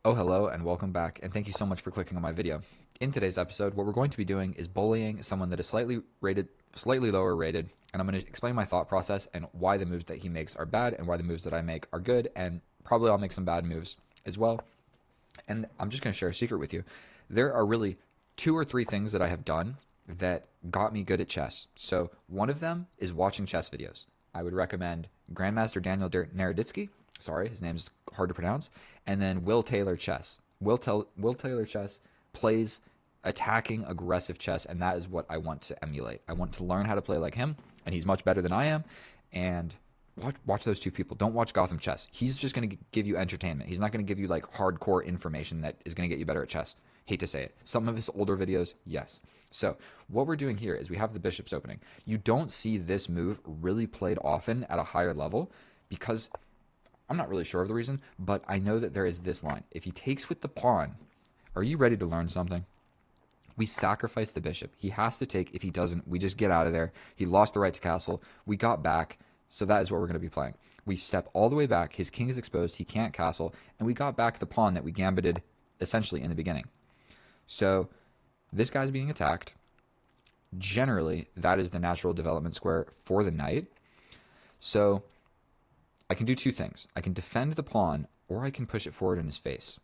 Oh, hello, and welcome back, and thank you so much for clicking on my video. In today's episode, what we're going to be doing is bullying someone that is slightly lower rated, and I'm going to explain my thought process and why the moves that he makes are bad and why the moves that I make are good, and probably I'll make some bad moves as well. And I'm just going to share a secret with you. There are really two or three things that I have done that got me good at chess. So one of them is watching chess videos. I would recommend Grandmaster Daniel Naroditsky. Sorry, his name's hard to pronounce. And then Will Taylor Chess. Will Taylor Chess plays attacking, aggressive chess, and that is what I want to emulate. I want to learn how to play like him, and he's much better than I am. And watch those two people. Don't watch Gotham Chess. He's just going to give you entertainment. He's not going to give you like hardcore information that is going to get you better at chess. Hate to say it. Some of his older videos, yes. So what we're doing here is we have the bishops opening. You don't see this move really played often at a higher level because I'm not really sure of the reason, but I know that there is this line. If he takes with the pawn, are you ready to learn something? We sacrifice the bishop. He has to take. If he doesn't, we just get out of there. He lost the right to castle. We got back. So that is what we're going to be playing. We step all the way back. His king is exposed. He can't castle. And we got back the pawn that we gambited essentially in the beginning. So this guy's being attacked. Generally, that is the natural development square for the knight. So I can do two things. I can defend the pawn, or I can push it forward in his face.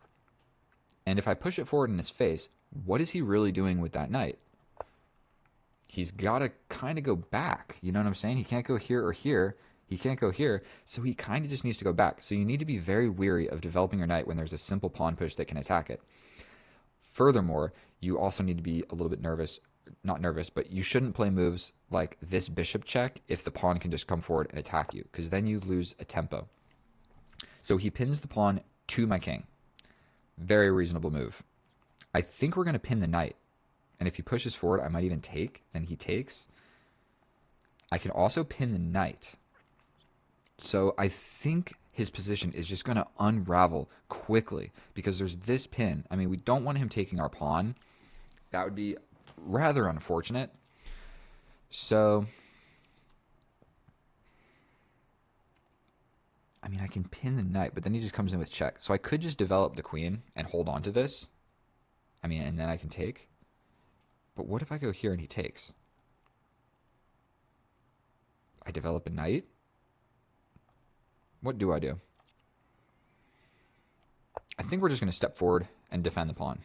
And if I push it forward in his face, what is he really doing with that knight? He's got to kind of go back. You know what I'm saying? He can't go here or here. He can't go here. So he kind of just needs to go back. So you need to be very weary of developing your knight when there's a simple pawn push that can attack it. Furthermore, you also need to be a little bit nervous. Not nervous, but you shouldn't play moves like this bishop check if the pawn can just come forward and attack you, because then you lose a tempo. So he pins the pawn to my king. Very reasonable move. I think we're going to pin the knight. And if he pushes forward, I might even take. Then he takes. I can also pin the knight. So I think his position is just going to unravel quickly because there's this pin. I mean, we don't want him taking our pawn. That would be rather unfortunate. So, I mean, I can pin the knight, but then he just comes in with check. So I could just develop the queen and hold on to this. I mean, and then I can take. But what if I go here and he takes? I develop a knight. What do I do? I think we're just going to step forward and defend the pawn.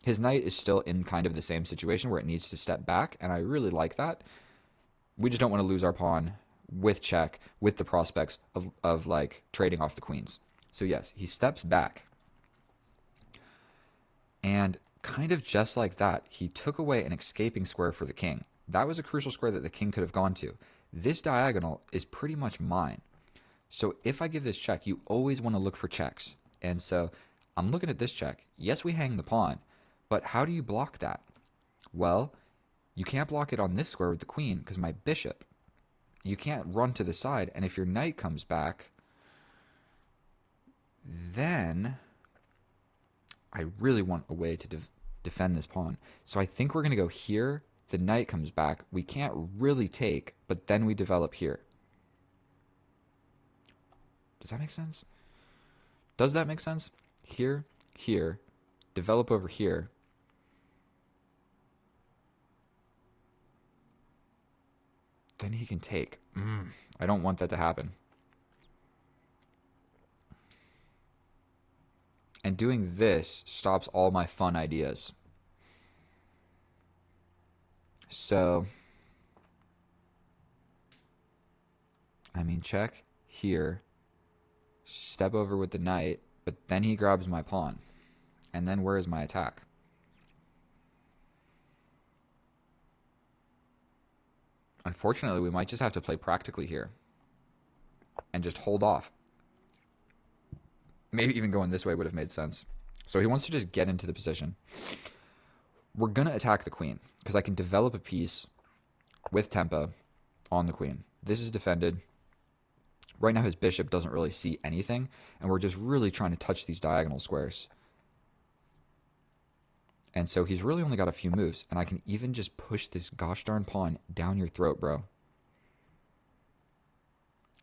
His knight is still in kind of the same situation where it needs to step back, and I really like that. We just don't want to lose our pawn with check, with the prospects of like trading off the queens. So yes, he steps back. And kind of just like that, he took away an escaping square for the king. That was a crucial square that the king could have gone to. This diagonal is pretty much mine. So if I give this check, you always want to look for checks. And so I'm looking at this check. Yes, we hang the pawn, but how do you block that? Well, you can't block it on this square with the queen because my bishop. You can't run to the side, and if your knight comes back, then I really want a way to defend this pawn. So I think we're going to go here. The knight comes back. We can't really take, but then we develop here. Does that make sense? Does that make sense? Here, here, develop over here. Then he can take. I don't want that to happen. And doing this stops all my fun ideas. So, I mean, check here. Step over with the knight, but then he grabs my pawn. And then where is my attack? Unfortunately, we might just have to play practically here and just hold off. Maybe even going this way would have made sense. So he wants to just get into the position. We're going to attack the queen because I can develop a piece with tempo on the queen. This is defended. Right now his bishop doesn't really see anything, and we're just really trying to touch these diagonal squares. And so he's really only got a few moves, and I can even just push this gosh darn pawn down your throat, bro.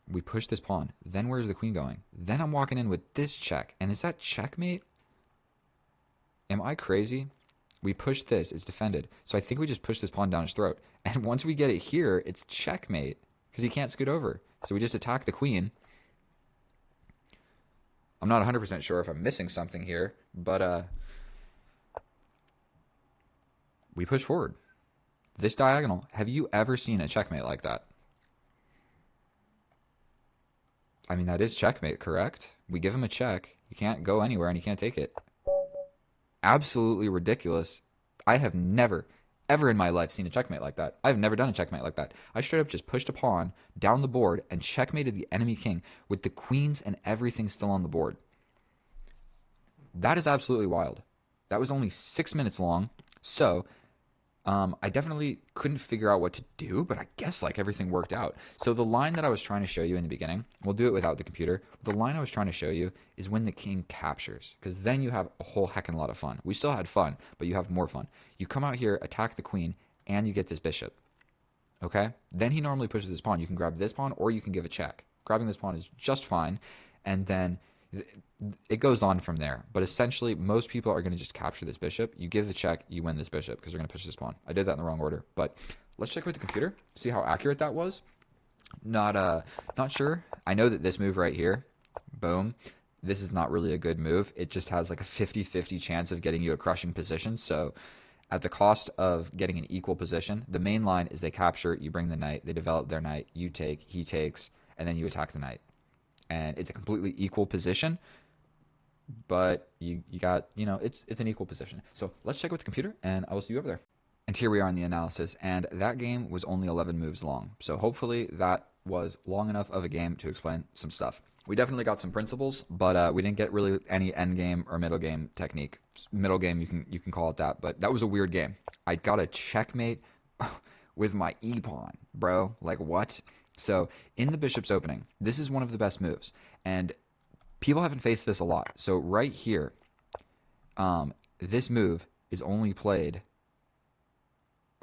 We push this pawn. Then where's the queen going? Then I'm walking in with this check. And is that checkmate? Am I crazy? We push this, it's defended. So I think we just push this pawn down his throat. And once we get it here, it's checkmate because he can't scoot over. So we just attack the queen. I'm not 100% sure if I'm missing something here, but we push forward. This diagonal, have you ever seen a checkmate like that? I mean, that is checkmate, correct? We give him a check. You can't go anywhere and you can't take it. Absolutely ridiculous. I have never, ever in my life seen a checkmate like that. I've never done a checkmate like that. I straight up just pushed a pawn down the board and checkmated the enemy king with the queens and everything still on the board. That is absolutely wild. That was only 6 minutes long. So I definitely couldn't figure out what to do, but I guess like everything worked out. So the line that I was trying to show you in the beginning, we'll do it without the computer. The line I was trying to show you is when the king captures, because then you have a whole heckin' lot of fun. We still had fun, but you have more fun. You come out here, attack the queen, and you get this bishop. Okay? Then he normally pushes this pawn. You can grab this pawn, or you can give a check. Grabbing this pawn is just fine, and then it goes on from there. But essentially, most people are going to just capture this bishop. You give the check, you win this bishop because they're going to push this pawn. I did that in the wrong order, but let's check with the computer, see how accurate that was. Not sure. I know that this move right here, boom, this is not really a good move. It just has like a 50-50 chance of getting you a crushing position. So at the cost of getting an equal position, the main line is they capture, you bring the knight, they develop their knight, you take, he takes, and then you attack the knight. And it's a completely equal position, but you got, it's an equal position. So let's check with the computer, and I will see you over there. And here we are in the analysis, and that game was only 11 moves long. So hopefully that was long enough of a game to explain some stuff. We definitely got some principles, but we didn't get really any end game or middle game technique. Middle game, you can call it that, but that was a weird game. I got a checkmate with my e-pawn, bro. Like, what? So in the bishop's opening, this is one of the best moves, and people haven't faced this a lot. So right here, this move is only played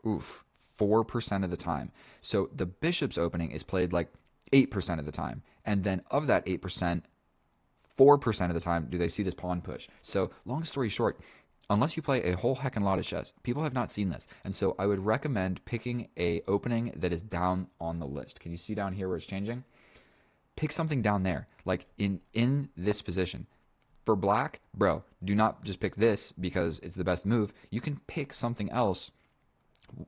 4% of the time. So the bishop's opening is played like 8% of the time, and then of that 8%, 4% of the time do they see this pawn push. So long story short, unless you play a whole heckin' lot of chess, people have not seen this. And so I would recommend picking a opening that is down on the list. Can you see down here where it's changing? Pick something down there, like in this position. For black, bro, do not just pick this because it's the best move. You can pick something else,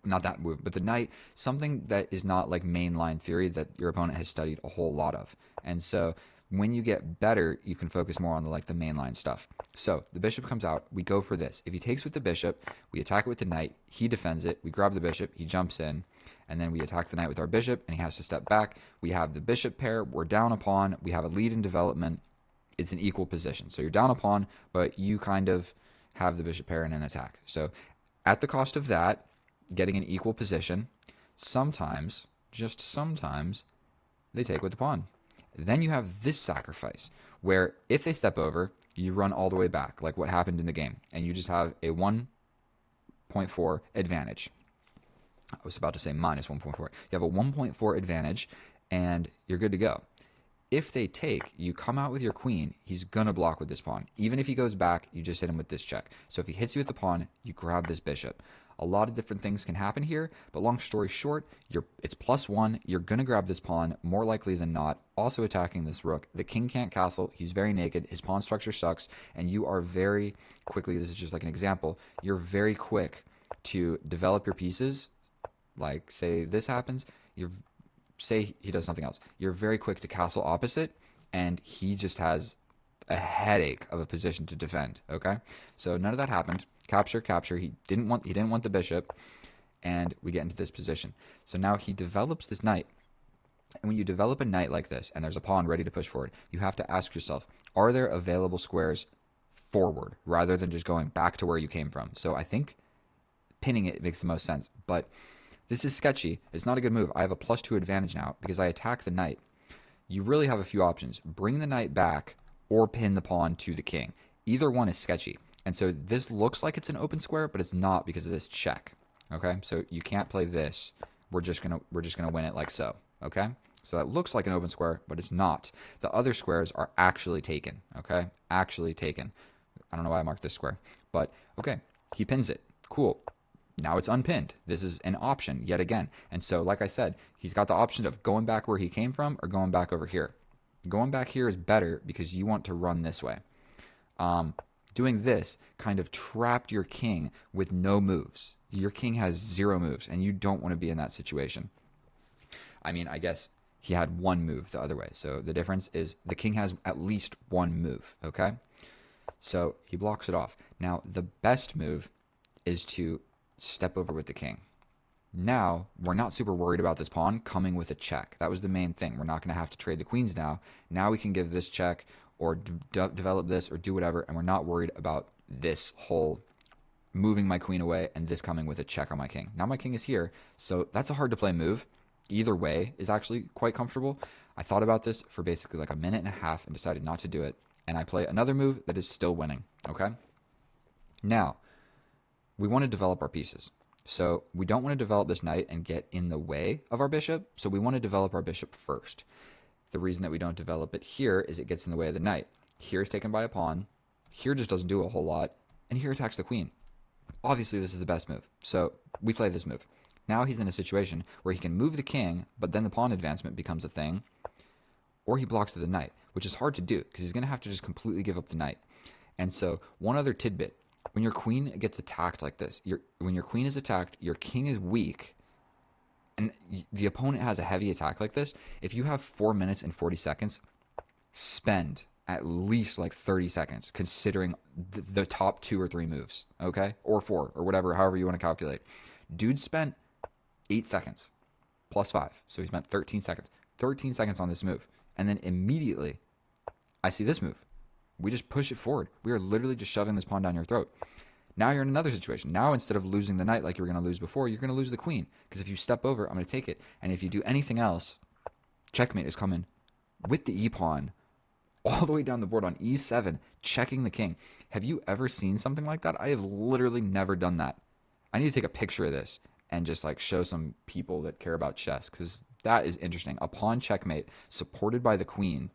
not that move, but the knight, something that is not like mainline theory that your opponent has studied a whole lot of. And so when you get better, you can focus more on the mainline stuff. So the bishop comes out. We go for this. If he takes with the bishop, we attack it with the knight. He defends it. We grab the bishop. He jumps in. And then we attack the knight with our bishop, and he has to step back. We have the bishop pair. We're down a pawn. We have a lead in development. It's an equal position. So you're down a pawn, but you kind of have the bishop pair in an attack. So at the cost of that, getting an equal position, sometimes, just sometimes, they take with the pawn. Then you have this sacrifice, where if they step over, you run all the way back, like what happened in the game, and you just have a 1.4 advantage. I was about to say minus 1.4. You have a 1.4 advantage, and you're good to go. If they take, you come out with your queen, he's going to block with this pawn. Even if he goes back, you just hit him with this check. So if he hits you with the pawn, you grab this bishop. A lot of different things can happen here, but long story short, it's +1. You're going to grab this pawn, more likely than not, also attacking this rook. The king can't castle. He's very naked. His pawn structure sucks, and you are very quickly, this is just like an example, you're very quick to develop your pieces. Like, say this happens, say he does something else. You're very quick to castle opposite, and he just has a headache of a position to defend, okay? So none of that happened. Capture, capture. He didn't want the bishop, and we get into this position. So now he develops this knight. And when you develop a knight like this, and there's a pawn ready to push forward, you have to ask yourself, are there available squares forward rather than just going back to where you came from? So I think pinning it makes the most sense, but this is sketchy. It's not a good move. I have a +2 advantage now because I attack the knight. You really have a few options. Bring the knight back or pin the pawn to the king. Either one is sketchy. And so this looks like it's an open square, but it's not because of this check. Okay? So you can't play this. We're just gonna win it like so. Okay? So that looks like an open square, but it's not. The other squares are actually taken. Okay? Actually taken. I don't know why I marked this square, but okay, he pins it. Cool. Now it's unpinned. This is an option yet again. And so, like I said, he's got the option of going back where he came from or going back over here. Going back here is better because you want to run this way. Doing this kind of trapped your king with no moves. Your king has 0 moves, and you don't want to be in that situation. I mean, I guess he had 1 move the other way. So the difference is the king has at least 1 move, okay? So he blocks it off. Now, the best move is to step over with the king. Now, we're not super worried about this pawn coming with a check. That was the main thing. We're not going to have to trade the queens now. Now we can give this check or develop this or do whatever, and we're not worried about this whole moving my queen away and this coming with a check on my king. Now my king is here, so that's a hard to play move. Either way is actually quite comfortable. I thought about this for basically like a minute and a half and decided not to do it, and I play another move that is still winning, okay? Now, we want to develop our pieces. So we don't want to develop this knight and get in the way of our bishop, so we want to develop our bishop first. The reason that we don't develop it here is it gets in the way of the knight. Here is taken by a pawn. Here just doesn't do a whole lot. And here attacks the queen. Obviously, this is the best move. So we play this move. Now he's in a situation where he can move the king, but then the pawn advancement becomes a thing. Or he blocks to the knight, which is hard to do because he's going to have to just completely give up the knight. And so one other tidbit. When your queen gets attacked like this, when your queen is attacked, your king is weak, and the opponent has a heavy attack like this, if you have 4 minutes and 40 seconds, spend at least like 30 seconds considering the top 2 or 3 moves, okay? Or 4, or whatever, however you want to calculate. Dude spent 8 seconds plus 5, so he spent 13 seconds. 13 seconds on this move, and then immediately I see this move. We just push it forward. We are literally just shoving this pawn down your throat. Now you're in another situation. Now instead of losing the knight like you were going to lose before, you're going to lose the queen. Because if you step over, I'm going to take it. And if you do anything else, checkmate is coming with the e-pawn all the way down the board on e7, checking the king. Have you ever seen something like that? I have literally never done that. I need to take a picture of this and just like show some people that care about chess because that is interesting. A pawn checkmate supported by the queen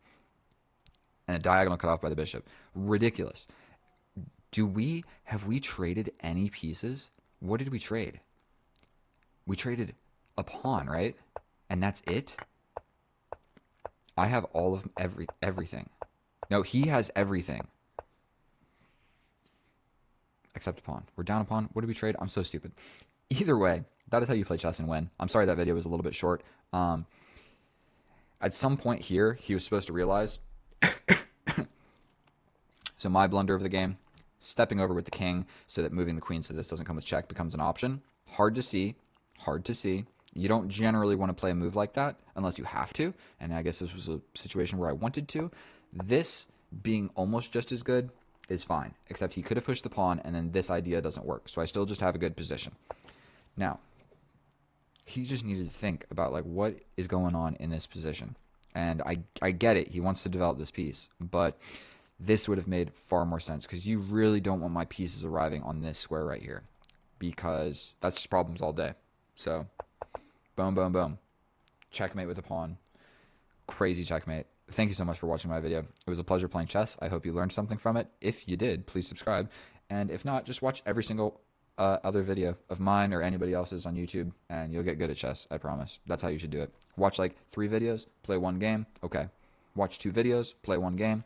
and a diagonal cut off by the bishop. Ridiculous. Have we traded any pieces? What did we trade? We traded a pawn, right? And that's it? I have all of everything. No, he has everything. Except a pawn. We're down a pawn. What did we trade? I'm so stupid. Either way, that is how you play chess and win. I'm sorry that video was a little bit short. At some point here, he was supposed to realize... So my blunder of the game, stepping over with the king so that moving the queen so this doesn't come with check becomes an option. Hard to see. Hard to see. You don't generally want to play a move like that unless you have to. And I guess this was a situation where I wanted to. This being almost just as good is fine. Except he could have pushed the pawn and then this idea doesn't work. So I still just have a good position. Now, he just needed to think about like what is going on in this position. And I get it. He wants to develop this piece. But this would have made far more sense because you really don't want my pieces arriving on this square right here because that's just problems all day. So, boom, boom, boom. Checkmate with a pawn. Crazy checkmate. Thank you so much for watching my video. It was a pleasure playing chess. I hope you learned something from it. If you did, please subscribe. And if not, just watch every single other video of mine or anybody else's on YouTube and you'll get good at chess, I promise. That's how you should do it. Watch like 3 videos, play 1 game. Okay. Watch 2 videos, play 1 game.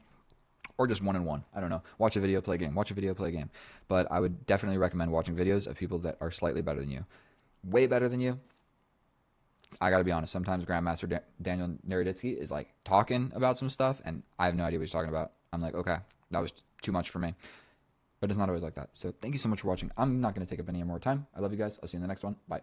Or just 1 and 1. I don't know. Watch a video, play a game. Watch a video, play a game. But I would definitely recommend watching videos of people that are slightly better than you. Way better than you. I got to be honest. Sometimes Grandmaster Daniel Naroditsky is like talking about some stuff, and I have no idea what he's talking about. I'm like, okay, that was too much for me. But it's not always like that. So thank you so much for watching. I'm not going to take up any more time. I love you guys. I'll see you in the next one. Bye.